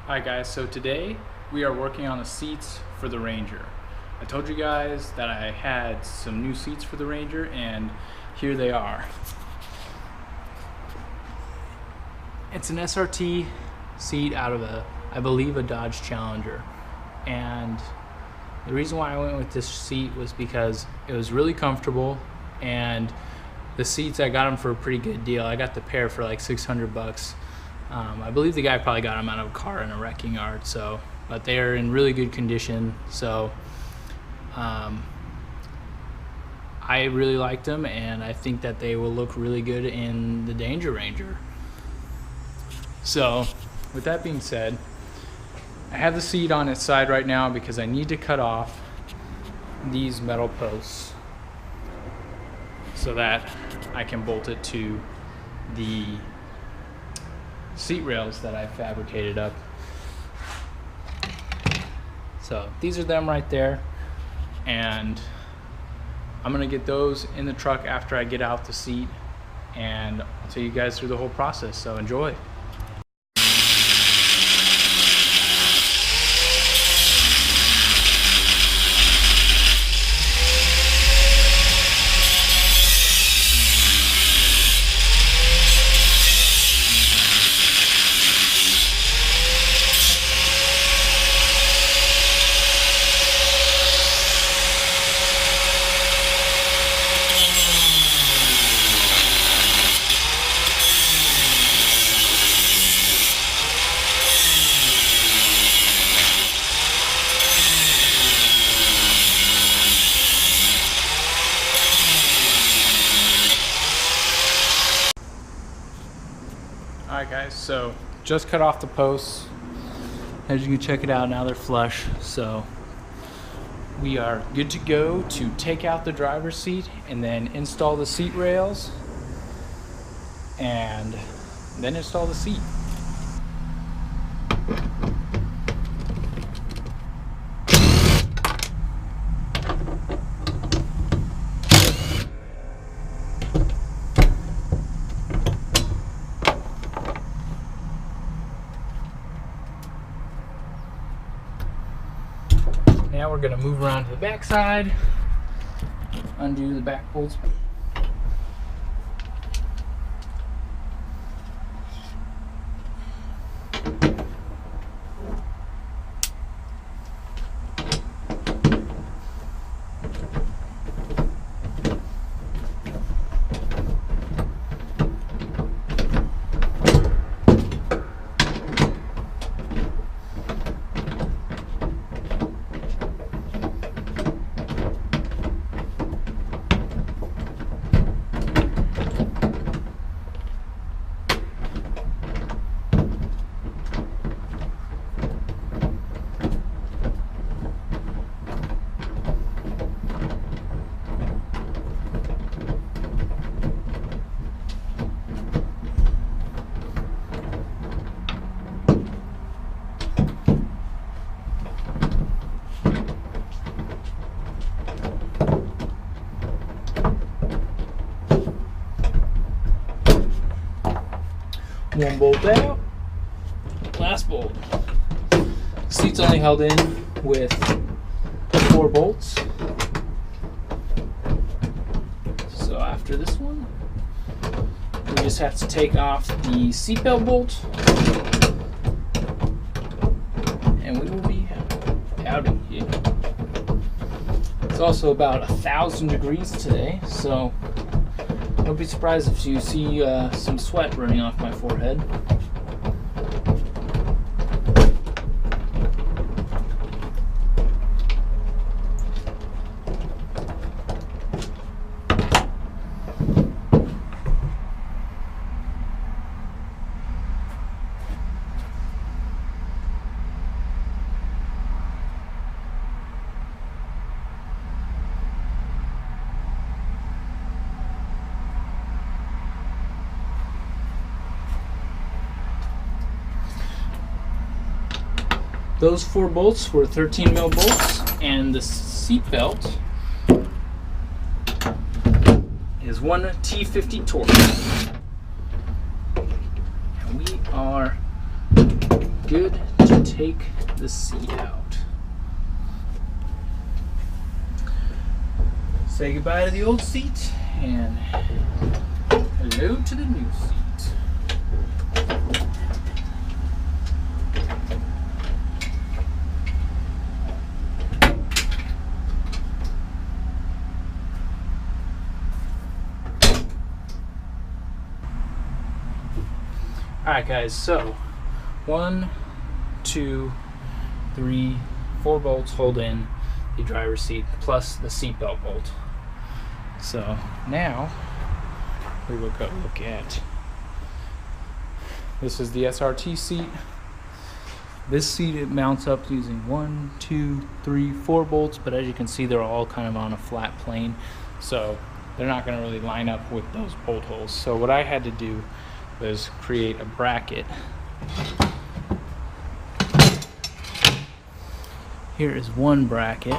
Alright guys, so today we are working on the seats for the Ranger. I told you guys that I had some new seats for the Ranger, and here they are. It's an SRT seat out of I believe a Dodge Challenger, and the reason why I went with this seat was because it was really comfortable, and the seats, I got them for a pretty good deal. I got the pair for like 600 bucks. I believe the guy probably got them out of a car in a wrecking yard, but they are in really good condition. So I really liked them, and I think that they will look really good in the Danger Ranger. So with that being said, I have the seat on its side right now because I need to cut off these metal posts so that I can bolt it to the seat rails that I fabricated up. So these are them right there, and I'm gonna get those in the truck after I get out the seat, and I'll take you guys through the whole process, so enjoy. Alright guys, so just cut off the posts. As you can check it out, now they're flush. So we are good to go to take out the driver's seat and then install the seat rails and then install the seat. Now we're going to move around to the back side, undo the back bolts. One bolt out, last bolt. Seat's only held in with 4 bolts. So after this one, we just have to take off the seatbelt bolt, and we will be out of here. It's also about 1,000 degrees today, so don't be surprised if you see some sweat running off my forehead. Those 4 bolts were 13 mil bolts, and the seat belt is 1 T50 torque. And we are good to take the seat out. Say goodbye to the old seat and hello to the new seat. Alright guys, so 1, 2, 3, 4 bolts hold in the driver's seat plus the seatbelt bolt. So now we will go look at, this is the SRT seat. This seat, it mounts up using 1, 2, 3, 4 bolts, but as you can see they're all kind of on a flat plane, so they're not going to really line up with those bolt holes. So what I had to do was create a bracket. Here is one bracket.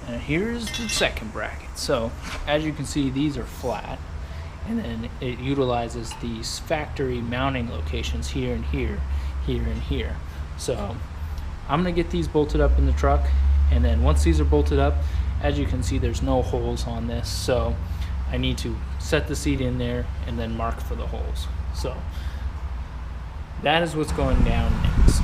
And here's the second bracket. So as you can see, these are flat, and then it utilizes these factory mounting locations here and here, here and here. So I'm gonna get these bolted up in the truck, and then once these are bolted up, as you can see, there's no holes on this, so I need to set the seat in there and then mark for the holes. So that is what's going down next.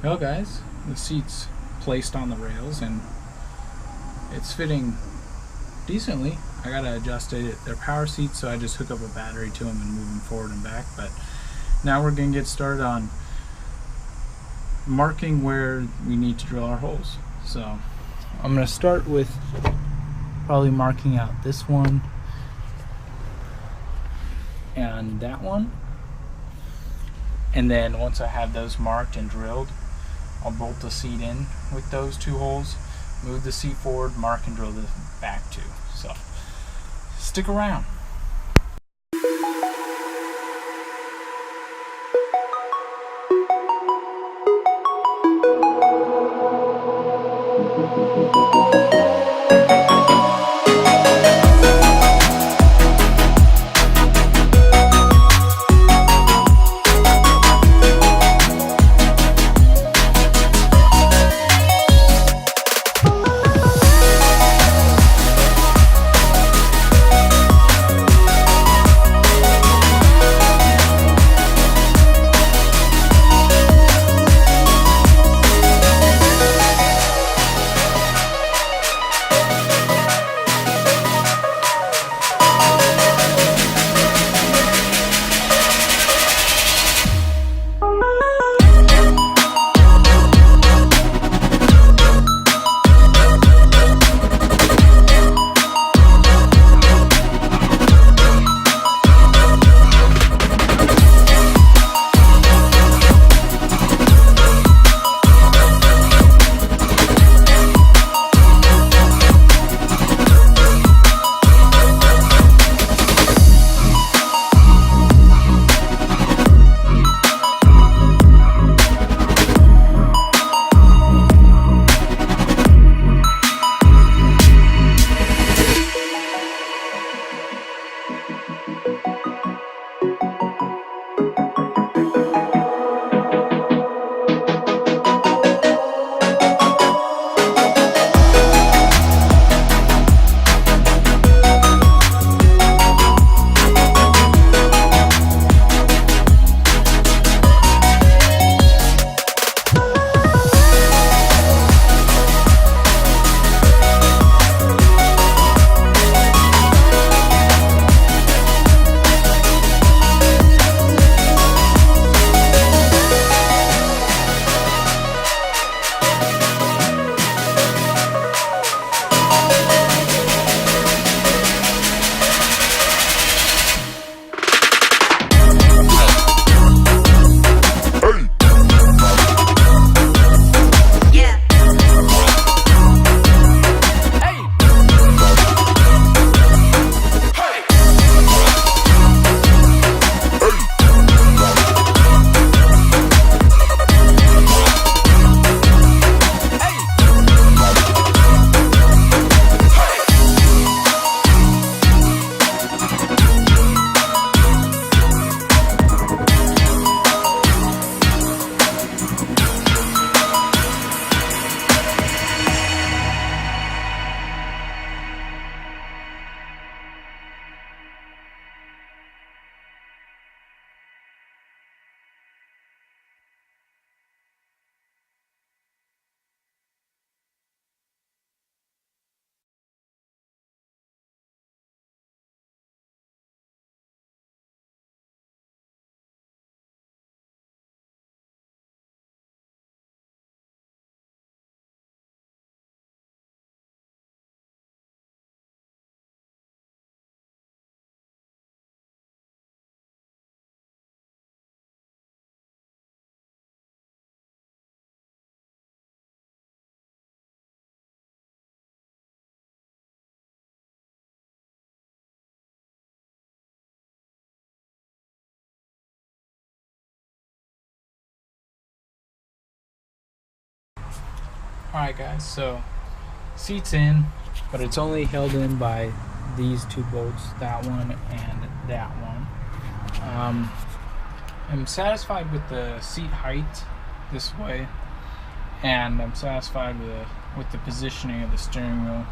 Well guys, the seat's placed on the rails and it's fitting decently. I gotta adjust it. They're power seats, so I just hook up a battery to them and move them forward and back. But now we're gonna get started on marking where we need to drill our holes. So I'm gonna start with probably marking out this one and that one. And then once I have those marked and drilled, I'll bolt the seat in with those two holes, move the seat forward, mark and drill the back two. So stick around. Alright guys, so seat's in, but it's only held in by these two bolts, that one and that one. I'm satisfied with the seat height this way, and I'm satisfied with the positioning of the steering wheel.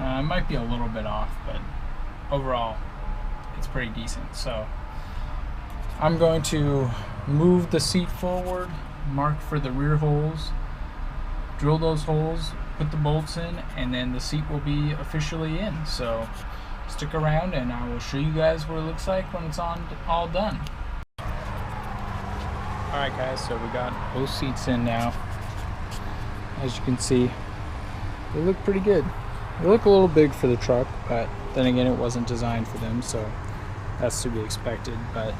It might be a little bit off, but overall it's pretty decent. So I'm going to move the seat forward, mark for the rear holes, drill those holes, put the bolts in, and then the seat will be officially in. So stick around and I will show you guys what it looks like when it's all done. Alright guys, so we got both seats in now. As you can see, they look pretty good. They look a little big for the truck, but then again it wasn't designed for them, so that's to be expected. But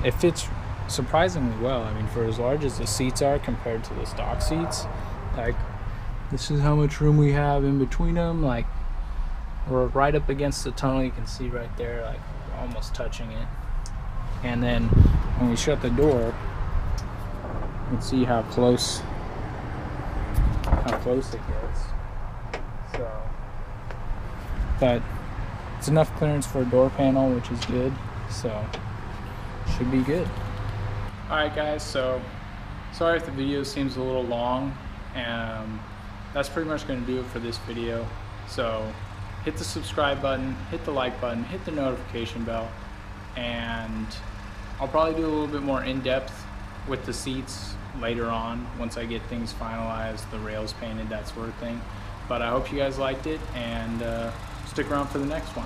it fits surprisingly well. I mean, for as large as the seats are compared to the stock seats, like, this is how much room we have in between them. Like, we're right up against the tunnel. You can see right there, like, we're almost touching it. And then when we shut the door, you can see how close it gets. So, but it's enough clearance for a door panel, which is good. So should be good. Alright guys, so sorry if the video seems a little long. That's pretty much going to do it for this video. So hit the subscribe button, hit the like button, hit the notification bell, and I'll probably do a little bit more in-depth with the seats later on once I get things finalized, the rails painted, that sort of thing. But I hope you guys liked it, and stick around for the next one.